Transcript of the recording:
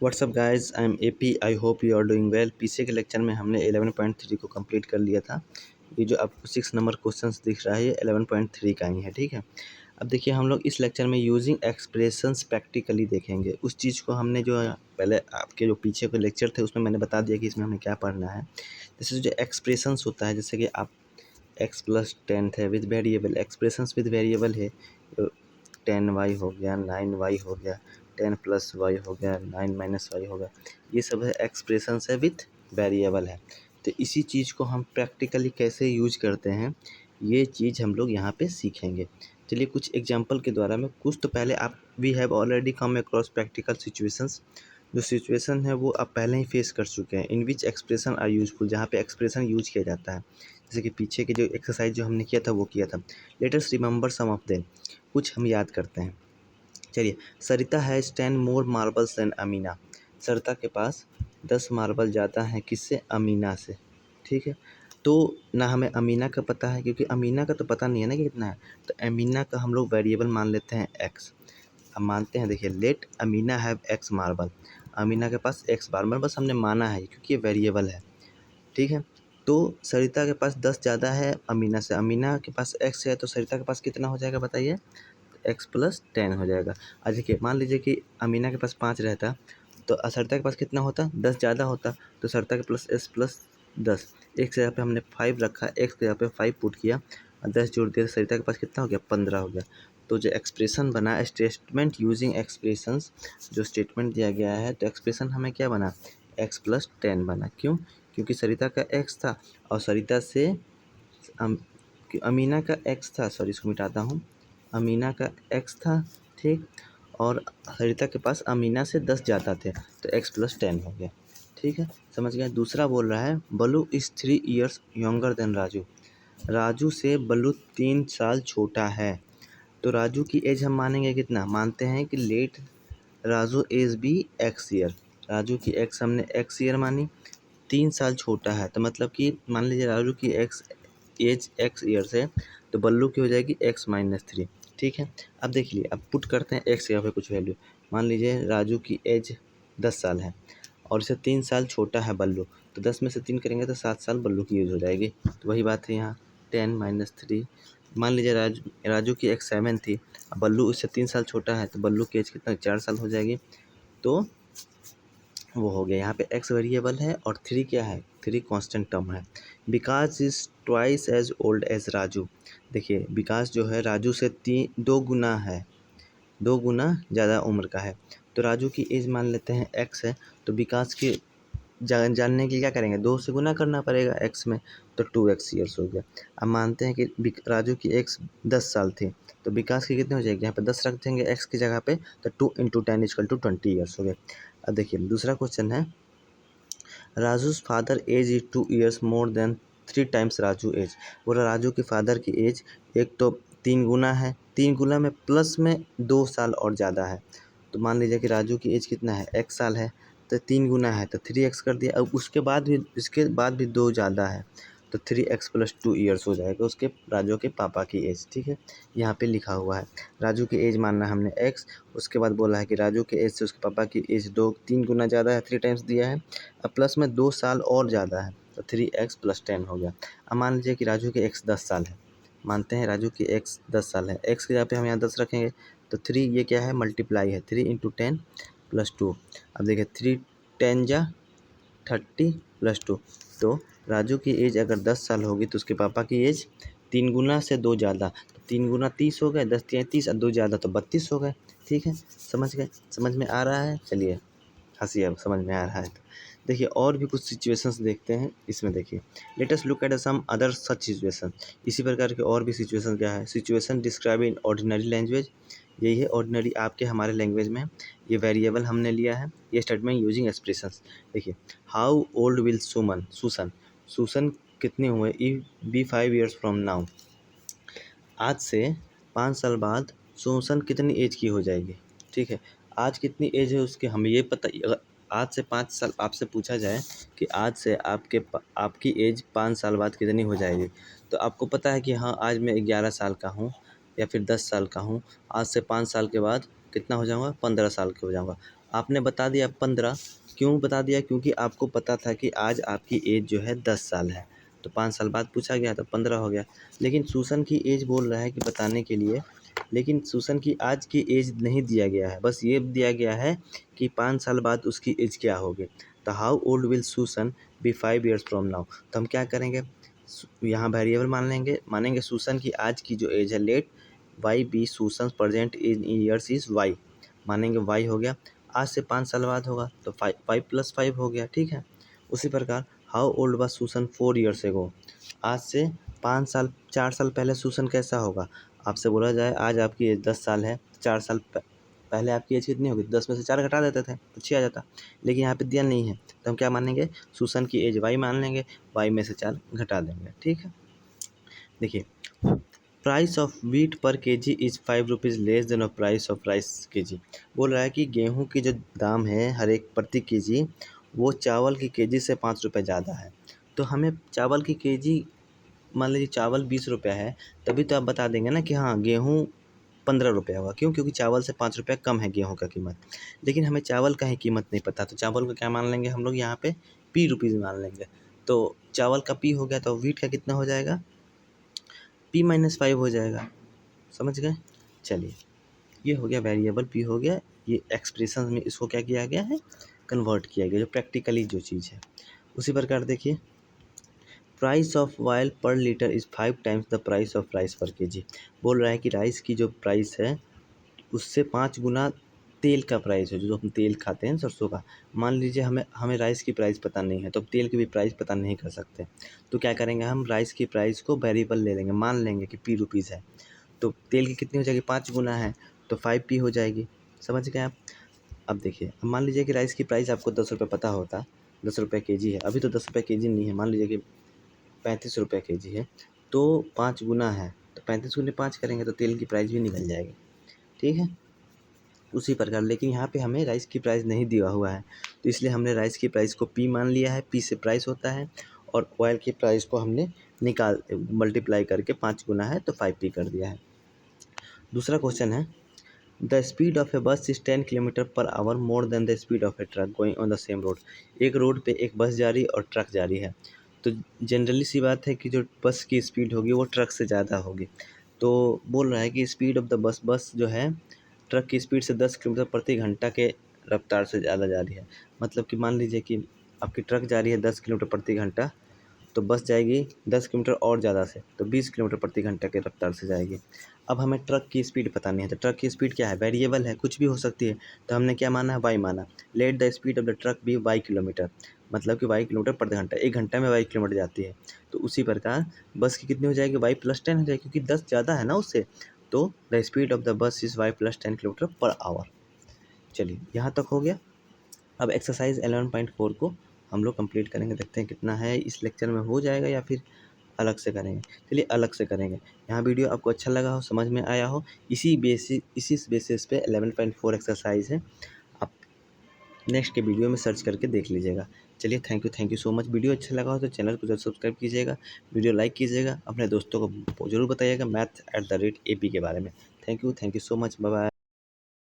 WhatsApp guys, I am AP. I hope you are doing well. पीछे के lecture में हमने 11.3 को कंप्लीट कर लिया था। ये जो आपको 6 नंबर क्वेश्चंस दिख रहा है ये 11.3 का ही है, ठीक है। अब देखिए हम लोग इस लेक्चर में यूजिंग एक्सप्रेशंस प्रैक्टिकली देखेंगे। उस चीज़ को हमने जो पहले आपके जो पीछे के लेक्चर थे उसमें मैंने बता दिया कि इसमें हमें क्या पढ़ना है। जैसे जो एक्सप्रेशंस होता है, जैसे कि आप x+10 है with variable, expressions with variable है। 10y हो गया, 9y हो गया, 10+y हो गया, 9 - y हो गया, ये सब है एक्सप्रेशंस है विथ वेरिएबल है। तो इसी चीज़ को हम प्रैक्टिकली कैसे यूज करते हैं ये चीज़ हम लोग यहाँ पे सीखेंगे। चलिए कुछ एग्जांपल के द्वारा में कुछ तो पहले आप we have already come across practical situations. जो सिचुएशन है वो आप पहले ही फेस कर चुके हैं। In which expression are useful, जहाँ पे एक्सप्रेशन यूज किया जाता है। जैसे कि पीछे के जो एक्सरसाइज जो हमने किया था वो किया था। Let us remember some of them, कुछ हम याद करते हैं। चलिए, Sarita has 10 more marbles than Amina. Sarita के पास 10 मार्बल ज़्यादा हैं किससे? अमीना से, ठीक है। तो ना हमें अमीना का पता है क्योंकि अमीना का तो पता नहीं है ना कि कितना है। तो अमीना का हम लोग वेरिएबल मान लेते हैं एक्स। अब मानते हैं, देखिए let Amina have X marble. Amina के पास एक्स मार्बल बस हमने माना है क्योंकि ये वेरिएबल है, ठीक है। तो सरिता के पास 10 ज़्यादा है अमीना से। अमीना के पास एक्स है तो सरिता के पास कितना हो जाएगा बताइए? x+10 हो जाएगा। अब देखिए मान लीजिए कि अमीना के पास 5 रहता तो सरिता के पास कितना होता? 10 ज़्यादा होता। तो सरिता के +10, एक्स जगह पे हमने 5 रखा, एक्स की जगह पे 5 पुट किया और 10 जोड़ दिया तो सरिता के पास कितना हो गया? 15 हो गया। तो जो एक्सप्रेशन बना स्टेटमेंट यूजिंग एक्सप्रेशंस, जो स्टेटमेंट दिया गया है तो एक्सप्रेशन हमें क्या बना? x+10 बना। क्यों? क्योंकि सरिता का x था और सरिता से अमीना का x था, सॉरी इसको मिटाता हूँ। अमीना का x था, ठीक, और सरिता के पास अमीना से 10 ज़्यादा थे तो x+10 हो गया, ठीक है, समझ गए। दूसरा बोल रहा है Ballu is 3 years younger than Raju. Raju से बल्लू 3 साल छोटा है। तो राजू की एज हम मानेंगे कितना? मानते हैं कि let Raju age be X year. Raju की एक्स हमने एक्स ईयर मानी, 3 साल छोटा है तो मतलब कि मान लीजिए राजू की एज एक्स ईयर्स है तो बल्लू की हो जाएगी x-3, ठीक है। अब देख लिए, अब पुट करते हैं एक्स यहाँ पे कुछ वैल्यू। मान लीजिए राजू की एज 10 साल है और इसे 3 साल छोटा है बल्लू, तो 10 में से 3 करेंगे तो 7 साल बल्लू की एज हो जाएगी। तो वही बात है यहाँ 10 - 3। मान लीजिए राजू की एक्स 7 थी, अब बल्लू उससे 3 साल छोटा है तो बल्लू की एज कितना? 4 साल हो जाएगी। तो वो हो गया। यहाँ पे x वेरिएबल है और 3 क्या है? 3 कांस्टेंट टर्म है। Vikas is twice as old as Raju. देखिए विकास जो है राजू से 2 गुना है, 2 गुना ज़्यादा उम्र का है। तो राजू की एज मान लेते हैं x है, तो विकास की जानने के लिए क्या करेंगे? 2 से गुना करना पड़ेगा x में, तो 2x ईयर्स हो गया। अब मानते हैं कि राजू की एक्स 10 साल थी तो विकास की कितनी हो जाएगी? यहाँ पे 10 रख देंगे x की जगह पे, तो 2 × 10 = 20 ईयर्स हो गए। अब देखिए दूसरा क्वेश्चन है Raju's father age is 2 years more than 3 times Raju age. बोला राजू के फादर की एज एक तो 3 गुना है, 3 गुना में प्लस में 2 साल और ज़्यादा है। तो मान लीजिए कि राजू की एज कितना है? x साल है, तो 3 गुना है तो 3x कर दिया। अब इसके बाद भी 2 ज़्यादा है तो 3x+2 ईयर्स हो जाएगा उसके राजू के पापा की एज, ठीक है। यहाँ पे लिखा हुआ है राजू की एज मानना हमने x, उसके बाद बोला है कि राजू के एज से उसके पापा की एज 3 गुना ज़्यादा है, 3 टाइम्स दिया है। अब प्लस में 2 साल और ज़्यादा है तो 3x+10 हो गया। अब मान लीजिए कि राजू की एक्स 10 साल है, मानते हैं राजू की एक्स 10 साल है, एक्स की जगह पे हम यहाँ 10 रखेंगे तो 3 ये क्या है? मल्टीप्लाई है, 3 × 10 + 2। अब देखिए 3 10 जा 30 + 2, तो राजू की एज अगर 10 साल होगी तो उसके पापा की एज 3 गुना से 2 ज़्यादा, तो 3 गुना 30 हो गए, 10 × 30 और 2 ज़्यादा तो 32 हो गए, ठीक है। समझ गए? समझ में आ रहा है? चलिए हँसी अब समझ में आ रहा है तो देखिए और भी कुछ सिचुएशंस देखते हैं इसमें। देखिए let us look at some other such situation. इसी प्रकार के और भी सिचुएशन क्या है? Situation describe in ordinary language, यही है ऑर्डिनरी आपके हमारे लैंग्वेज में। ये वेरिएबल हमने लिया है, ये स्टेटमेंट यूजिंग एक्सप्रेशंस। देखिए हाउ ओल्ड विल सुसन कितने हुए? If be 5 years from now, आज से 5 साल बाद सुसन कितनी एज की हो जाएगी, ठीक है। आज कितनी एज है उसकी हमें ये पता। अगर आज से 5 साल आपसे पूछा जाए कि आज से आपकी एज 5 साल बाद कितनी हो जाएगी, तो आपको पता है कि हाँ आज मैं 11 साल का हूँ या फिर 10 साल का हूँ। आज से 5 साल के बाद कितना हो जाऊँगा? 15 साल के हो जाऊँगा। आपने बता दिया 15। क्यों बता दिया? क्योंकि आपको पता था कि आज आपकी एज जो है 10 साल है, तो 5 साल बाद पूछा गया तो 15 हो गया। लेकिन सूसन की एज बोल रहा है कि बताने के लिए, लेकिन सूसन की आज की एज नहीं दिया गया है, बस ये दिया गया है कि 5 साल बाद उसकी एज क्या होगी। तो how old will Susan be 5 years from now. तो हम क्या करेंगे, यहाँ वेरिएबल मानेंगे सूसन की आज की जो एज है, let Y be Susan present in years is Y, मानेंगे वाई हो गया। आज से 5 साल बाद होगा तो 5 + 5 हो गया, ठीक है। उसी प्रकार how old was Susan 4 years ago, आज से 4 साल पहले सूसन कैसा होगा। आपसे बोला जाए आज आपकी एज 10 साल है, 4 साल पहले आपकी एज कितनी होगी, 10 में से 4 घटा देते थे तो 6 आ जाता, लेकिन यहाँ पे दिया नहीं है तो हम क्या मानेंगे, सूसन की एज वाई मान लेंगे, वाई में से 4 घटा देंगे, ठीक है। देखिए, प्राइस ऑफ वीट पर KG is 5 rupees less than of price of rice KG. बोल रहा है कि गेहूं की जो दाम है हर एक प्रति केजी, वो चावल की केजी से 5 रुपये ज़्यादा है। तो हमें चावल की केजी, मान लीजिए चावल 20 रुपया है, तभी तो आप बता देंगे ना कि हाँ गेहूँ 15 रुपया होगा। क्यों? क्योंकि चावल से 5 रुपया कम है गेहूँ का कीमत। लेकिन हमें चावल का ही कीमत नहीं पता, तो चावल को क्या मान लेंगे हम लोग यहाँ पे, पी रुपीज़ मान लेंगे। तो चावल का पी हो गया तो वीट का कितना हो जाएगा, P-5 हो जाएगा। समझ गए? चलिए, ये हो गया वेरिएबल पी हो गया, ये एक्सप्रेशन में इसको क्या किया गया है, कन्वर्ट किया गया, जो प्रैक्टिकली जो चीज़ है। उसी प्रकार देखिए, प्राइस ऑफ ऑयल पर litre is 5 times the price of rice पर केजी। बोल रहा है कि राइस की जो प्राइस है उससे 5 गुना तेल का प्राइस है, जो हम तेल खाते हैं सरसों का। मान लीजिए हमें राइस की प्राइस पता नहीं है, तो तेल की भी प्राइस पता नहीं कर सकते, तो क्या करेंगे, हम राइस की प्राइस को वेरिएबल ले लेंगे, मान लेंगे कि पी रुपीज़ है, तो तेल की कितनी हो जाएगी, 5 गुना है तो 5p हो जाएगी। समझ गए आप? अब देखिए, अब मान लीजिए कि राइस की प्राइस आपको 10 रुपये पता होता, 10 रुपये केजी है, अभी तो 10 रुपये केजी नहीं है, मान लीजिए कि 35 रुपये केजी है, तो 5 गुना है, तो 35 गुने 5 करेंगे तो तेल की प्राइस भी निकल जाएगी, ठीक है। उसी प्रकार, लेकिन यहाँ पे हमें राइस की प्राइस नहीं दिया हुआ है, तो इसलिए हमने राइस की प्राइस को पी मान लिया है, पी से प्राइस होता है, और ऑयल की प्राइस को हमने मल्टीप्लाई करके 5 गुना है तो 5p कर दिया है। दूसरा क्वेश्चन है, द स्पीड ऑफ ए बस is 10 kilometre per hour more than the speed of A truck going on the same road. एक रोड पे एक बस जा रही और ट्रक जा रही है, तो जनरली सी बात है कि जो बस की स्पीड होगी वो ट्रक से ज़्यादा होगी। तो बोल रहा है कि स्पीड ऑफ द बस जो है ट्रक की स्पीड से 10 किलोमीटर प्रति घंटा के रफ्तार से ज़्यादा जा रही है। मतलब कि मान लीजिए कि आपकी ट्रक जा रही है 10 किलोमीटर प्रति घंटा, तो बस जाएगी 10 किलोमीटर और ज़्यादा से, तो 20 किलोमीटर प्रति घंटा के रफ्तार से जाएगी। अब हमें ट्रक की स्पीड पता नहीं है, तो ट्रक की स्पीड क्या है, वेरिएबल है, कुछ भी हो सकती है, तो हमने क्या माना है, वाई माना। Let the speed of the truck be Y kilometre, मतलब कि वाई किलोमीटर प्रति घंटा, 1 घंटा में वाई किलोमीटर जाती है। तो उसी प्रकार बस की कितनी हो जाएगी, वाई + 10 हो जाएगी, क्योंकि 10 ज़्यादा है ना उससे, तो the speed of the bus is why + 10 kilometre per hour. चलिए, यहाँ तक हो गया। अब एक्सरसाइज 11.4 को हम लोग कंप्लीट करेंगे, देखते हैं कितना है, इस लेक्चर में हो जाएगा या फिर अलग से करेंगे। चलिए अलग से करेंगे। यहाँ वीडियो आपको अच्छा लगा हो, समझ में आया हो, इसी बेसिस पे 11.4 एक्सरसाइज है, आप नेक्स्ट के वीडियो में सर्च करके देख लीजिएगा। चलिए, thank you so much. Video अच्छा लगा हो तो चैनल को जरूर सब्सक्राइब कीजिएगा, वीडियो लाइक कीजिएगा, अपने दोस्तों को जरूर बताइएगा math@AP के बारे में। Thank you so much, bye bye.